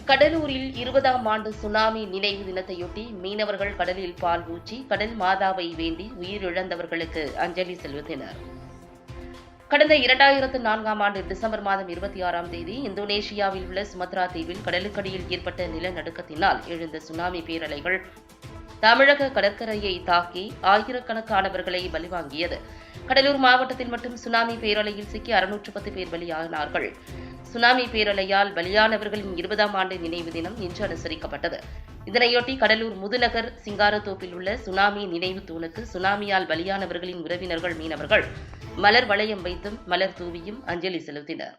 கடலூரில் 20ஆம் ஆண்டு சுனாமி நினைவு தினத்தையொட்டி மீனவர்கள் கடலில் பால் ஊற்றி கடல் மாதாவை வேண்டி உயிரிழந்தவர்களுக்கு அஞ்சலி செலுத்தினர். கடந்த 2004ஆம் ஆண்டு டிசம்பர் மாதம் 26ஆம் தேதி இந்தோனேஷியாவில் உள்ள சுமத்ரா தீவில் கடலுக்கடியில் ஏற்பட்ட நிலநடுக்கத்தினால் எழுந்த சுனாமி பேரலைகள் தமிழக கடற்கரையை தாக்கி ஆயிரக்கணக்கானவர்களை பலிவாங்கியது. கடலூர் மாவட்டத்தில் மட்டும் சுனாமி பேரலையில் சிக்கி 610 பேர் பலியானார்கள். சுனாமி பேரலையால் பலியானவர்களின் 20ஆம் ஆண்டு நினைவு தினம் இன்று அனுசரிக்கப்பட்டது. இதனையொட்டி கடலூர் முதுநகர் சிங்காரத்தோப்பில் உள்ள சுனாமி நினைவு தூணுக்கு சுனாமியால் பலியானவர்களின் உறவினர்கள் மீனவர்கள் மலர் வளையம் வைத்தும் மலர் தூவியும் அஞ்சலி செலுத்தினர்.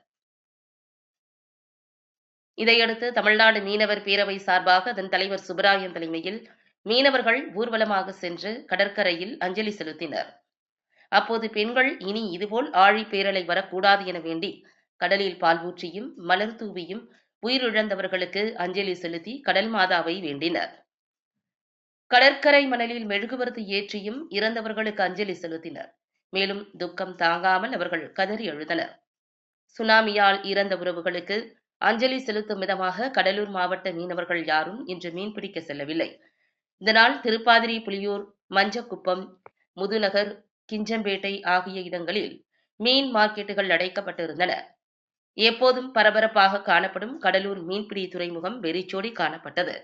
இதையடுத்து தமிழ்நாடு மீனவர் பேரவை சார்பாக அதன் தலைவர் சுப்பராயன் தலைமையில் மீனவர்கள் ஊர்வலமாக சென்று கடற்கரையில் அஞ்சலி செலுத்தினர். அப்போது பெண்கள் இனி இதுபோல் ஆழி பேரலை வரக்கூடாது என வேண்டி கடலில் பால் ஊற்றியும் மலர் தூவியும் உயிரிழந்தவர்களுக்கு அஞ்சலி செலுத்தி கடல் மாதாவை வேண்டினர். கடற்கரை மணலில் மெழுகுவர்த்தி ஏற்றியும் இறந்தவர்களுக்கு அஞ்சலி செலுத்தினர். மேலும் துக்கம் தாங்காமல் அவர்கள் கதறி அழுதனர். சுனாமியால் இறந்த உறவுகளுக்கு அஞ்சலி செலுத்தும் விதமாக கடலூர் மாவட்ட மீனவர்கள் யாரும் இன்று மீன்பிடிக்க செல்லவில்லை. இதனால் திருப்பாதிரி, புலியூர், மஞ்சக்குப்பம், முதுநகர், கிஞ்சம்பேட்டை ஆகிய இடங்களில் மீன் மார்க்கெட்டுகள் அடைக்கப்பட்டிருந்தன. எப்போதும் பரபரப்பாக காணப்படும் கடலூர் மீன்பிடி துறைமுகம் வெறிச்சோடி காணப்பட்டது.